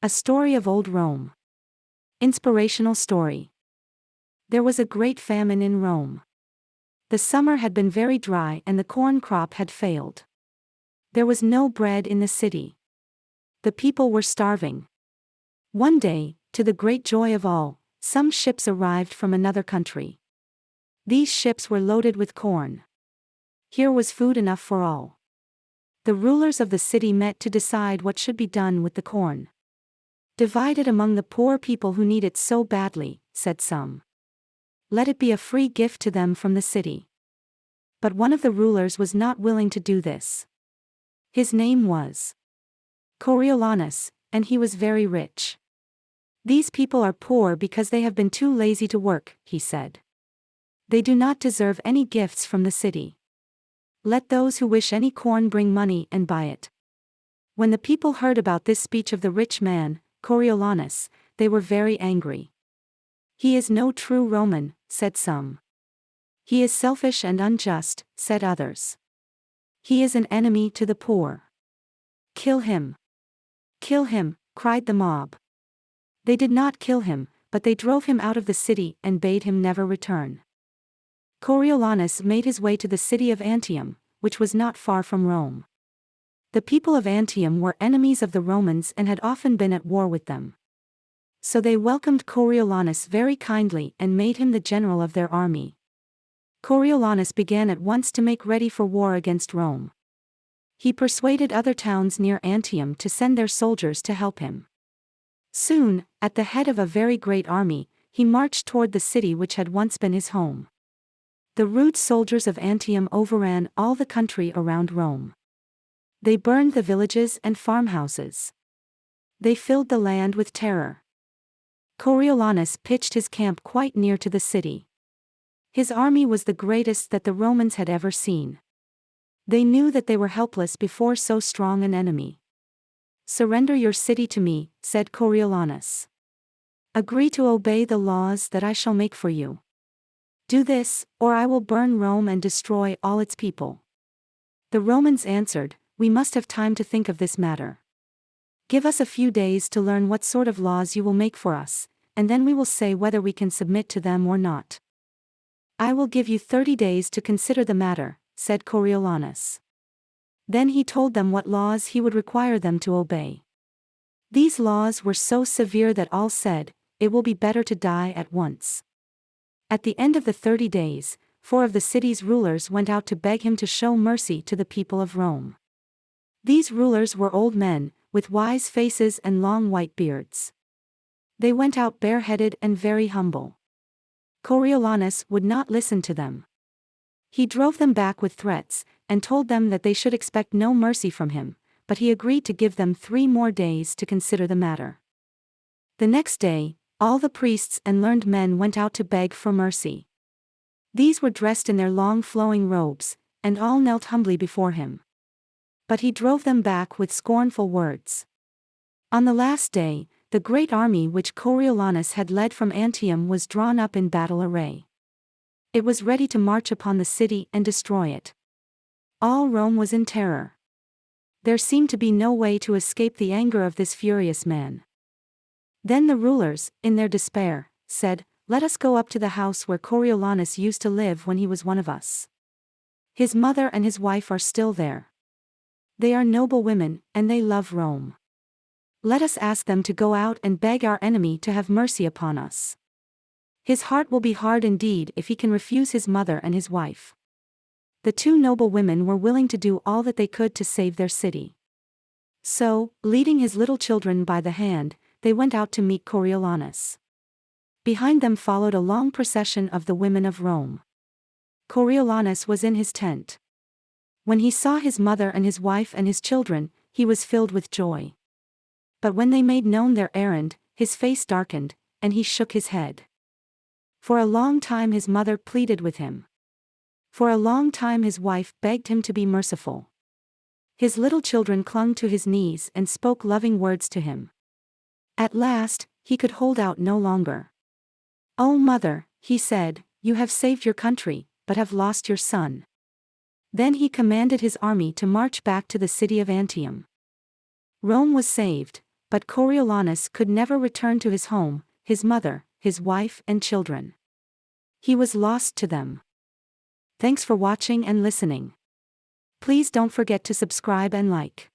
A story of old Rome. Inspirational story. There was a great famine in Rome. The summer had been very dry and the corn crop had failed. There was no bread in the city. The people were starving. One day, to the great joy of all, some ships arrived from another country. These ships were loaded with corn. Here was food enough for all. The rulers of the city met to decide what should be done with the corn. "Divide it among the poor people who need it so badly," said some. "Let it be a free gift to them from the city." But one of the rulers was not willing to do this. His name was Coriolanus, and he was very rich. "These people are poor because they have been too lazy to work," he said. "They do not deserve any gifts from the city. Let those who wish any corn bring money and buy it." When the people heard about this speech of the rich man, Coriolanus, they were very angry. "He is no true Roman," said some. "He is selfish and unjust," said others. "He is an enemy to the poor. Kill him! Kill him!" cried the mob. They did not kill him, but they drove him out of the city and bade him never return. Coriolanus made his way to the city of Antium, which was not far from Rome. The people of Antium were enemies of the Romans and had often been at war with them. So they welcomed Coriolanus very kindly and made him the general of their army. Coriolanus began at once to make ready for war against Rome. He persuaded other towns near Antium to send their soldiers to help him. Soon, at the head of a very great army, he marched toward the city which had once been his home. The rude soldiers of Antium overran all the country around Rome. They burned the villages and farmhouses. They filled the land with terror. Coriolanus pitched his camp quite near to the city. His army was the greatest that the Romans had ever seen. They knew that they were helpless before so strong an enemy. "Surrender your city to me," said Coriolanus. "Agree to obey the laws that I shall make for you. Do this, or I will burn Rome and destroy all its people." The Romans answered, "We must have time to think of this matter. Give us a few days to learn what sort of laws you will make for us, and then we will say whether we can submit to them or not." "I will give you 30 days to consider the matter," said Coriolanus. Then he told them what laws he would require them to obey. These laws were so severe that all said, "It will be better to die at once." At the end of the 30 days, 4 of the city's rulers went out to beg him to show mercy to the people of Rome. These rulers were old men, with wise faces and long white beards. They went out bareheaded and very humble. Coriolanus would not listen to them. He drove them back with threats, and told them that they should expect no mercy from him, but he agreed to give them 3 more days to consider the matter. The next day, all the priests and learned men went out to beg for mercy. These were dressed in their long flowing robes, and all knelt humbly before him. But he drove them back with scornful words. On the last day, the great army which Coriolanus had led from Antium was drawn up in battle array. It was ready to march upon the city and destroy it. All Rome was in terror. There seemed to be no way to escape the anger of this furious man. Then the rulers, in their despair, said, "Let us go up to the house where Coriolanus used to live when he was one of us. His mother and his wife are still there. They are noble women, and they love Rome. Let us ask them to go out and beg our enemy to have mercy upon us. His heart will be hard indeed if he can refuse his mother and his wife." The 2 noble women were willing to do all that they could to save their city. So, leading his little children by the hand, they went out to meet Coriolanus. Behind them followed a long procession of the women of Rome. Coriolanus was in his tent. When he saw his mother and his wife and his children, he was filled with joy. But when they made known their errand, his face darkened, and he shook his head. For a long time his mother pleaded with him. For a long time his wife begged him to be merciful. His little children clung to his knees and spoke loving words to him. At last, he could hold out no longer. "Oh mother," he said, "you have saved your country, but have lost your son." Then he commanded his army to march back to the city of Antium. Rome was saved, But Coriolanus could never return to his home, his mother, his wife and children. He was lost to them. Thanks for watching and listening. Please don't forget to subscribe and like.